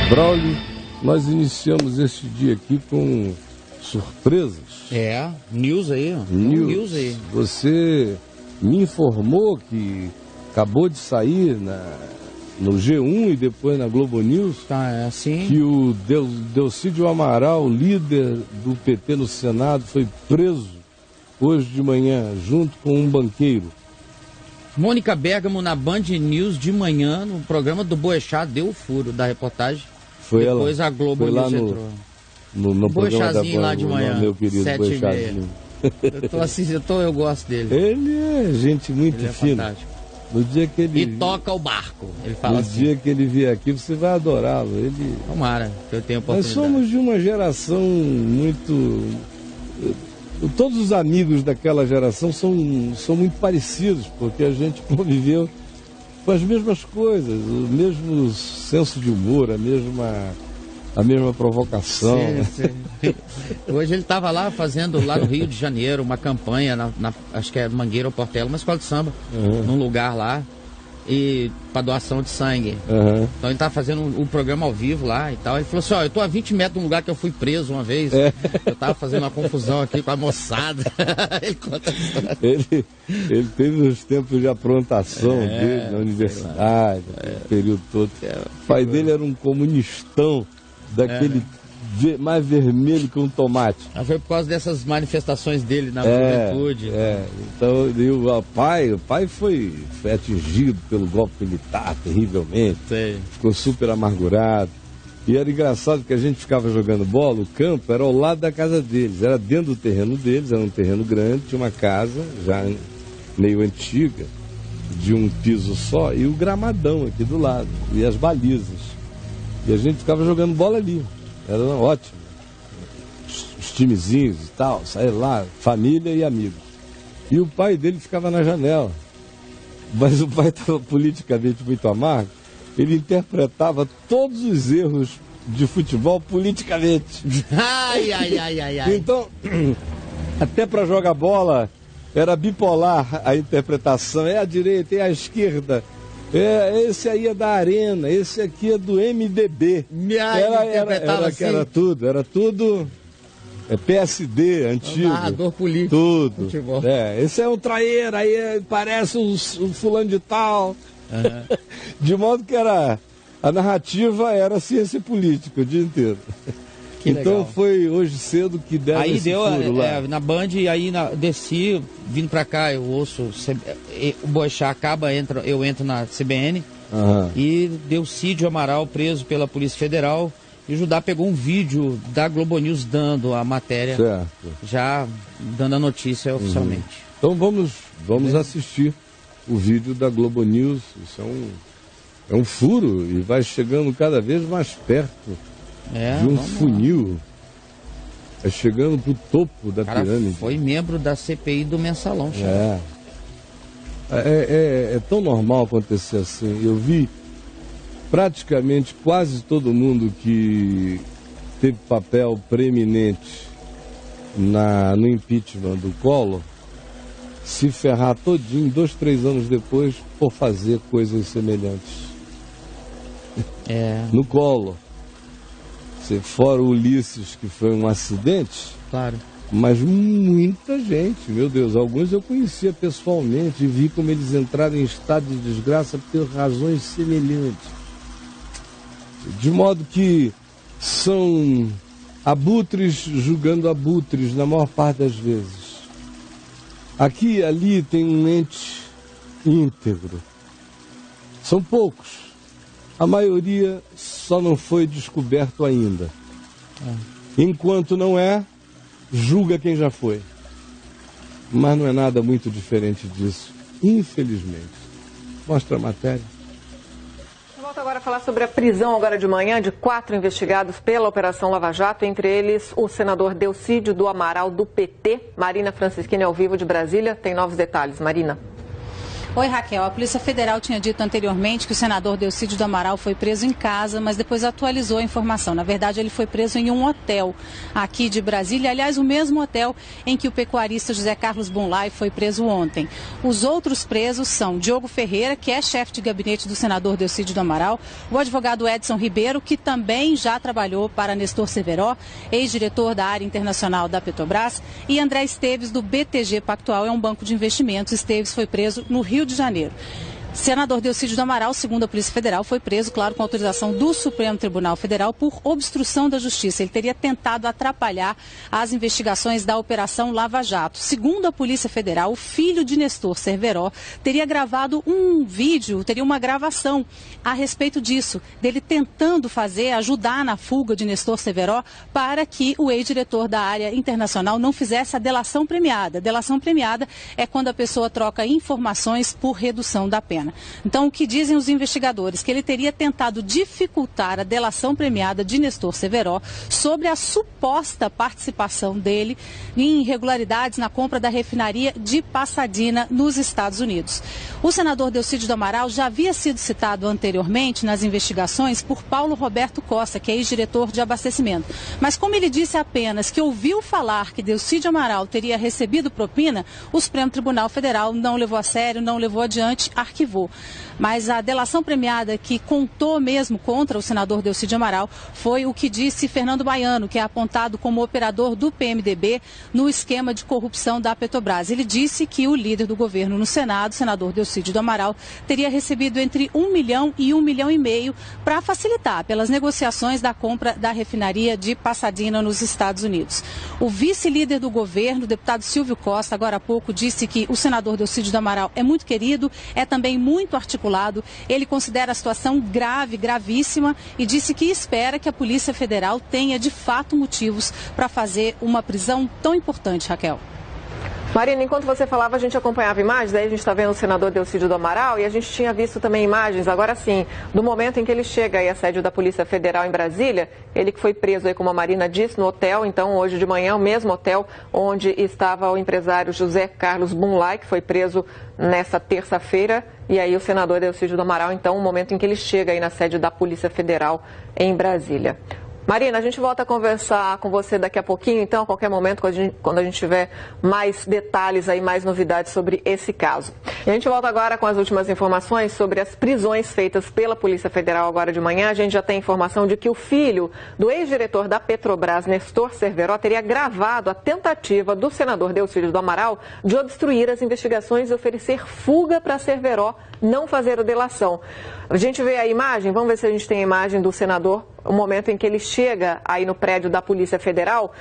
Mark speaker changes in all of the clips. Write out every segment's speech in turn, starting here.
Speaker 1: Braulio, nós iniciamos este dia aqui com surpresas.
Speaker 2: News aí.
Speaker 1: News aí. Você me informou que acabou de sair no G1 e depois na Globo News, que o Delcídio Amaral, líder do PT no Senado, foi preso hoje de manhã, junto com um banqueiro.
Speaker 2: Mônica Bergamo na Band News de manhã, no programa do Boechat, deu o furo da reportagem. Depois a Globo News entrou.
Speaker 1: No programa da Band,
Speaker 2: lá de manhã,
Speaker 1: meu querido Boechat.
Speaker 2: Eu gosto dele.
Speaker 1: Ele é gente muito fina.
Speaker 2: Fantástico.
Speaker 1: No dia que ele...
Speaker 2: E toca o barco, ele fala assim.
Speaker 1: No dia que ele vier aqui, você vai adorá-lo.
Speaker 2: Tomara que eu tenha oportunidade.
Speaker 1: Nós somos de uma geração muito... Todos os amigos daquela geração são muito parecidos, porque a gente conviveu com as mesmas coisas, o mesmo senso de humor, a mesma provocação.
Speaker 2: Sim. Hoje ele estava lá fazendo, lá no Rio de Janeiro, uma campanha, acho que é Mangueira ou Portela, uma escola de samba, num lugar lá, e para doação de sangue. Então ele estava fazendo um programa ao vivo lá e tal. Ele falou assim, eu estou a 20 metros de um lugar que eu fui preso uma vez. Eu estava fazendo uma confusão aqui com a moçada. Ele conta a história.
Speaker 1: Ele teve os tempos de aprontação dele na universidade, o período todo. O pai dele era um comunistão, daquele mais vermelho que um tomate.
Speaker 2: Foi por causa dessas manifestações dele na juventude.
Speaker 1: Então, o pai foi atingido pelo golpe militar terrivelmente. Ficou super amargurado. E era engraçado que a gente ficava jogando bola, o campo era ao lado da casa deles, era dentro do terreno deles, era um terreno grande, tinha uma casa já meio antiga, de um piso só, e o gramadão aqui do lado, e as balizas. E a gente ficava jogando bola ali. Era ótimo. Os timezinhos e tal, saía lá, família e amigos. E o pai dele ficava na janela. Mas o pai estava politicamente muito amargo. Ele interpretava todos os erros de futebol politicamente.
Speaker 2: Ai.
Speaker 1: Então, até para jogar bola, era bipolar a interpretação. É a direita, é a esquerda. Esse aí é da Arena, esse aqui é do MDB. Era tudo PSD antigo.
Speaker 2: Narrador político.
Speaker 1: Tudo. Esse é um traíra, aí parece um fulano de tal. De modo que a narrativa era ciência política o dia inteiro. Então foi hoje cedo que deram
Speaker 2: aí
Speaker 1: esse furo lá.
Speaker 2: Na Band, e aí desci, vindo pra cá, eu ouço, o Boechat acaba, eu entro na CBN, e Delcídio Amaral preso pela Polícia Federal, e o Judá pegou um vídeo da Globo News dando a matéria, já dando a notícia oficialmente.
Speaker 1: Então vamos assistir o vídeo da Globo News. Isso é um furo e vai chegando cada vez mais perto de um funil, chegando pro topo da pirâmide.
Speaker 2: Foi membro da CPI do Mensalão.
Speaker 1: É tão normal acontecer assim. Eu vi praticamente quase todo mundo que teve papel preeminente no impeachment do Collor se ferrar todinho 2, 3 anos depois por fazer coisas semelhantes. No Collor. Fora o Ulisses, que foi um acidente, mas muita gente, meu Deus, alguns eu conhecia pessoalmente e vi como eles entraram em estado de desgraça por razões semelhantes. De modo que são abutres julgando abutres na maior parte das vezes. Aqui e ali tem um ente íntegro. São poucos. A maioria só não foi descoberto ainda. Enquanto não julga quem já foi. Mas não é nada muito diferente disso, infelizmente. Mostra a matéria.
Speaker 3: Volto agora a falar sobre a prisão agora de manhã de 4 investigados pela Operação Lava Jato, entre eles o senador Delcídio do Amaral, do PT. Marina Francischini, ao vivo de Brasília, tem novos detalhes. Marina.
Speaker 4: Oi, Raquel. A Polícia Federal tinha dito anteriormente que o senador Delcídio do Amaral foi preso em casa, mas depois atualizou a informação. Na verdade, ele foi preso em um hotel aqui de Brasília. Aliás, o mesmo hotel em que o pecuarista José Carlos Bunlai foi preso ontem. Os outros presos são Diogo Ferreira, que é chefe de gabinete do senador Delcídio do Amaral, o advogado Edson Ribeiro, que também já trabalhou para Nestor Cerveró, ex-diretor da área internacional da Petrobras, e André Esteves, do BTG Pactual, é um banco de investimentos. Esteves foi preso no Rio de Janeiro. Senador Delcídio do Amaral, segundo a Polícia Federal, foi preso, claro, com autorização do Supremo Tribunal Federal por obstrução da justiça. Ele teria tentado atrapalhar as investigações da Operação Lava Jato. Segundo a Polícia Federal, o filho de Nestor Cerveró teria gravado um vídeo, teria uma gravação a respeito disso, dele tentando ajudar na fuga de Nestor Cerveró para que o ex-diretor da área internacional não fizesse a delação premiada. Delação premiada é quando a pessoa troca informações por redução da pena. Então, o que dizem os investigadores? Que ele teria tentado dificultar a delação premiada de Nestor Cerveró sobre a suposta participação dele em irregularidades na compra da refinaria de Pasadena, nos Estados Unidos. O senador Delcídio do Amaral já havia sido citado anteriormente nas investigações por Paulo Roberto Costa, que é ex-diretor de abastecimento. Mas como ele disse apenas que ouviu falar que Delcídio Amaral teria recebido propina, o Supremo Tribunal Federal não levou a sério, não levou adiante, arquivou. Mas a delação premiada que contou mesmo contra o senador Delcídio Amaral foi o que disse Fernando Baiano, que é apontado como operador do PMDB no esquema de corrupção da Petrobras. Ele disse que o líder do governo no Senado, o senador Delcídio do Amaral, teria recebido entre 1 milhão e 1,5 milhão para facilitar pelas negociações da compra da refinaria de Pasadena, nos Estados Unidos. O vice-líder do governo, o deputado Silvio Costa, agora há pouco disse que o senador Delcídio do Amaral é muito querido, é também muito articulado. Ele considera a situação grave, gravíssima, e disse que espera que a Polícia Federal tenha de fato motivos para fazer uma prisão tão importante, Raquel.
Speaker 3: Marina, enquanto você falava, a gente acompanhava imagens, aí a gente está vendo o senador Delcídio do Amaral e a gente tinha visto também imagens, agora sim, do momento em que ele chega aí à sede da Polícia Federal em Brasília, ele que foi preso aí, como a Marina disse, no hotel, então hoje de manhã, o mesmo hotel onde estava o empresário José Carlos Bunlai, que foi preso nessa terça-feira, e aí o senador Delcídio do Amaral, então, o momento em que ele chega aí na sede da Polícia Federal em Brasília. Marina, a gente volta a conversar com você daqui a pouquinho, então, a qualquer momento, quando a gente tiver mais detalhes aí, mais novidades sobre esse caso. E a gente volta agora com as últimas informações sobre as prisões feitas pela Polícia Federal agora de manhã. A gente já tem informação de que o filho do ex-diretor da Petrobras, Nestor Cerveró, teria gravado a tentativa do senador Delcídio do Amaral de obstruir as investigações e oferecer fuga para Cerveró não fazer a delação. A gente vê a imagem, vamos ver se a gente tem a imagem do senador, o momento em que ele chega aí no prédio da Polícia Federal.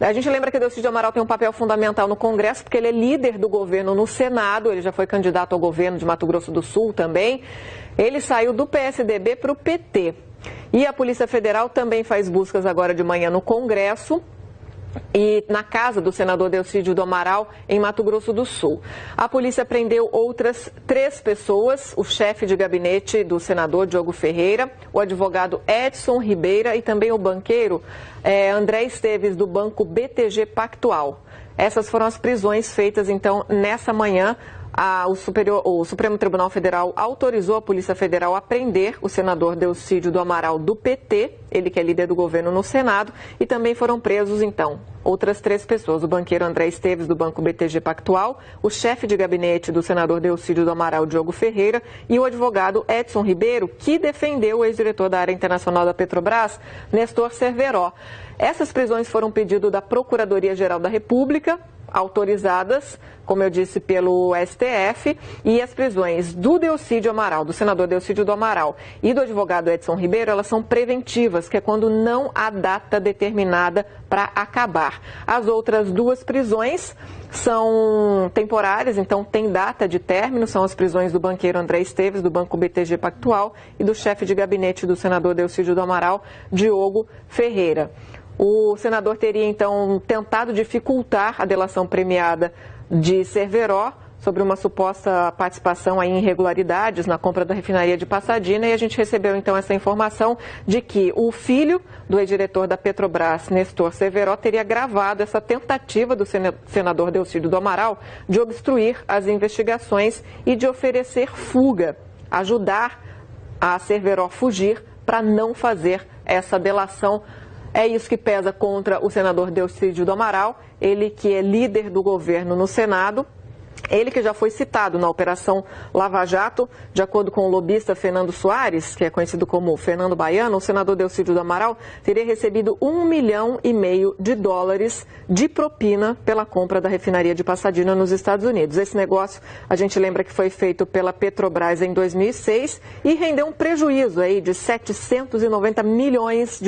Speaker 3: A gente lembra que Delcídio Amaral tem um papel fundamental no Congresso, porque ele é líder do governo no Senado, ele já foi candidato ao governo de Mato Grosso do Sul também. Ele saiu do PSDB para o PT. E a Polícia Federal também faz buscas agora de manhã no Congresso e na casa do senador Delcídio do Amaral, em Mato Grosso do Sul. A polícia prendeu outras 3 pessoas, o chefe de gabinete do senador Diogo Ferreira, o advogado Edson Ribeiro e também o banqueiro André Esteves, do banco BTG Pactual. Essas foram as prisões feitas, então, nessa manhã. O Supremo Tribunal Federal autorizou a Polícia Federal a prender o senador Delcídio do Amaral do PT, ele que é líder do governo no Senado, e também foram presos, então, outras 3 pessoas, o banqueiro André Esteves, do Banco BTG Pactual, o chefe de gabinete do senador Delcídio do Amaral, Diogo Ferreira, e o advogado Edson Ribeiro, que defendeu o ex-diretor da área internacional da Petrobras, Nestor Cerveró. Essas prisões foram pedido da Procuradoria-Geral da República, autorizadas, como eu disse, pelo STF, e as prisões do Delcídio Amaral, do senador Delcídio do Amaral e do advogado Edson Ribeiro, elas são preventivas, que é quando não há data determinada para acabar. As outras 2 prisões são temporárias, então tem data de término, são as prisões do banqueiro André Esteves, do Banco BTG Pactual, e do chefe de gabinete do senador Delcídio do Amaral, Diogo Ferreira. O senador teria, então, tentado dificultar a delação premiada de Cerveró sobre uma suposta participação em irregularidades na compra da refinaria de Pasadena, e a gente recebeu então essa informação de que o filho do ex-diretor da Petrobras, Nestor Severo, teria gravado essa tentativa do senador Delcídio do Amaral de obstruir as investigações e de oferecer fuga, ajudar a Severo fugir para não fazer essa delação. É isso que pesa contra o senador Delcídio do Amaral, ele que é líder do governo no Senado. Ele que já foi citado na Operação Lava Jato, de acordo com o lobista Fernando Soares, que é conhecido como Fernando Baiano, o senador Delcídio do Amaral teria recebido $1,5 milhão de propina pela compra da refinaria de Pasadena nos Estados Unidos. Esse negócio, a gente lembra que foi feito pela Petrobras em 2006 e rendeu um prejuízo aí de $790 milhões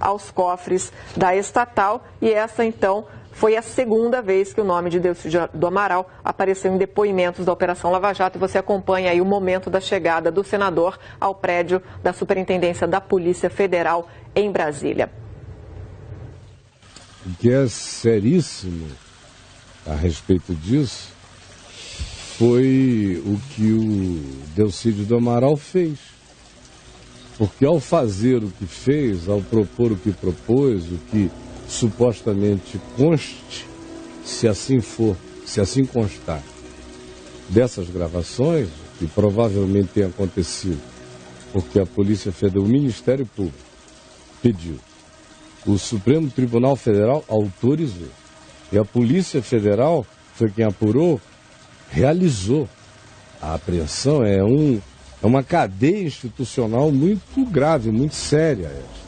Speaker 3: aos cofres da estatal, e essa então foi a segunda vez que o nome de Delcídio do Amaral apareceu em depoimentos da Operação Lava Jato, e você acompanha aí o momento da chegada do senador ao prédio da Superintendência da Polícia Federal em Brasília.
Speaker 1: O que é seríssimo a respeito disso foi o que o Delcídio do Amaral fez. Porque ao fazer o que fez, ao propor o que propôs, o que supostamente conste, se assim for, se assim constar, dessas gravações, que provavelmente tem acontecido, porque a Polícia Federal, o Ministério Público pediu, o Supremo Tribunal Federal autorizou, e a Polícia Federal foi quem apurou, realizou. A apreensão é uma cadeia institucional muito grave, muito séria essa.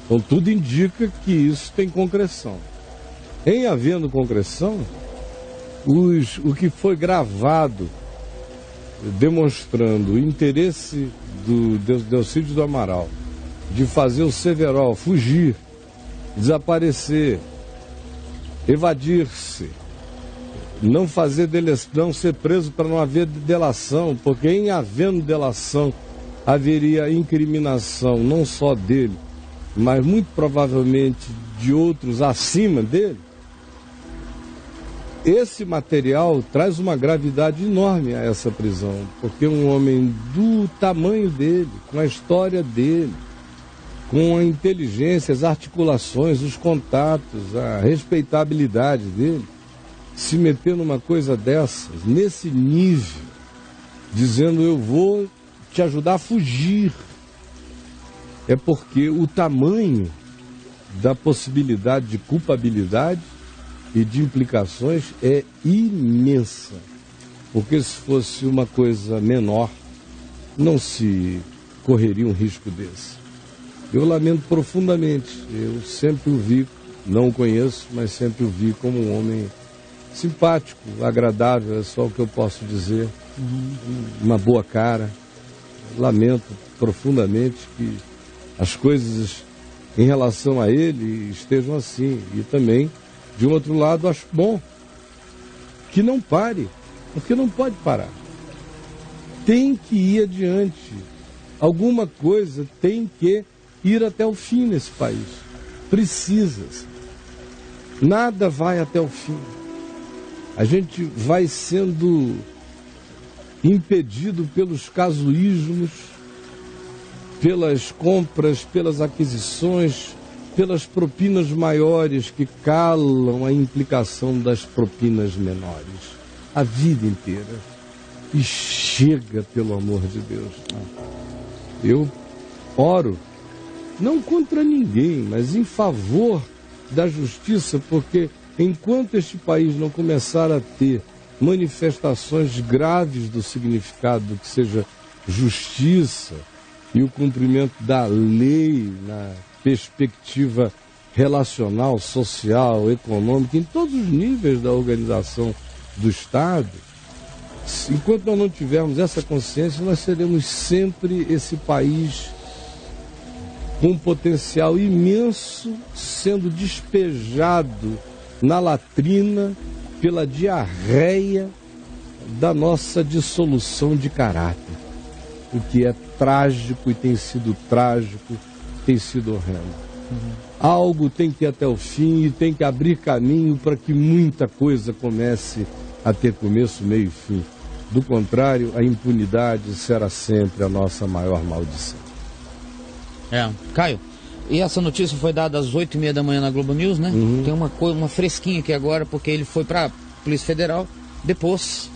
Speaker 1: Então, tudo indica que isso tem concreção. Em havendo concreção, o que foi gravado demonstrando o interesse do Delcídio do Amaral de fazer o Severo fugir, desaparecer, evadir-se, não ser preso para não haver delação, porque em havendo delação haveria incriminação não só dele, mas muito provavelmente de outros acima dele. Esse material traz uma gravidade enorme a essa prisão, porque um homem do tamanho dele, com a história dele, com a inteligência, as articulações, os contatos, a respeitabilidade dele, se meter numa coisa dessas, nesse nível, dizendo eu vou te ajudar a fugir, é porque o tamanho da possibilidade de culpabilidade e de implicações é imensa. Porque se fosse uma coisa menor, não se correria um risco desse. Eu lamento profundamente, eu sempre o vi, não o conheço, mas sempre o vi como um homem simpático, agradável, é só o que eu posso dizer, uma boa cara. Lamento profundamente que as coisas em relação a ele estejam assim. E também, de um outro lado, acho bom que não pare, porque não pode parar. Tem que ir adiante. Alguma coisa tem que ir até o fim nesse país. Precisa. Nada vai até o fim. A gente vai sendo impedido pelos casuísmos, pelas compras, pelas aquisições, pelas propinas maiores que calam a implicação das propinas menores. A vida inteira. E chega, pelo amor de Deus. Eu oro, não contra ninguém, mas em favor da justiça, porque enquanto este país não começar a ter manifestações graves do significado do que seja justiça e o cumprimento da lei na perspectiva relacional, social, econômica, em todos os níveis da organização do Estado, enquanto nós não tivermos essa consciência, nós seremos sempre esse país com um potencial imenso sendo despejado na latrina pela diarreia da nossa dissolução de caráter. O que é trágico e tem sido trágico, tem sido horrendo. Algo tem que ir até o fim e tem que abrir caminho para que muita coisa comece a ter começo, meio e fim. Do contrário, a impunidade será sempre a nossa maior maldição.
Speaker 2: Caio, e essa notícia foi dada às 8h30 da manhã na Globo News, né? Tem uma fresquinha aqui agora, porque ele foi para a Polícia Federal, depôs,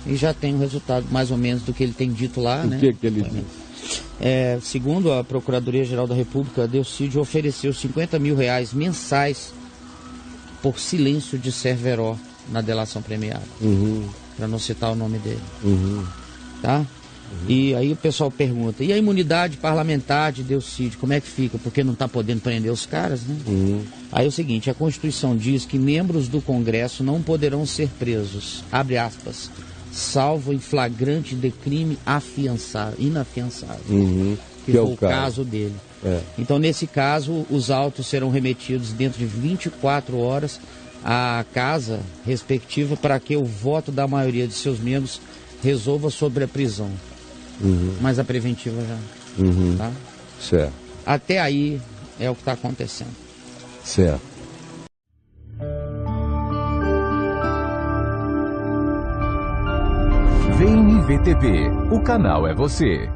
Speaker 2: e já tem um resultado mais ou menos do que ele tem dito lá, né?
Speaker 1: O que ele disse?
Speaker 2: Segundo a Procuradoria-Geral da República, Delcídio ofereceu R$50 mil mensais por silêncio de Cerveró na delação premiada, para não citar o nome dele, tá? E aí o pessoal pergunta, e a imunidade parlamentar de Delcídio, como é que fica? Porque não está podendo prender os caras, né? Aí é o seguinte, a Constituição diz que membros do Congresso não poderão ser presos, abre aspas, salvo em flagrante de crime inafiançável, que foi o caso dele. Então, nesse caso, os autos serão remetidos dentro de 24 horas à casa respectiva para que o voto da maioria de seus membros resolva sobre a prisão. Mas a preventiva já. Tá?
Speaker 1: Certo.
Speaker 2: Até aí é o que está acontecendo.
Speaker 1: Certo.
Speaker 5: Vem IVTV, o canal é você.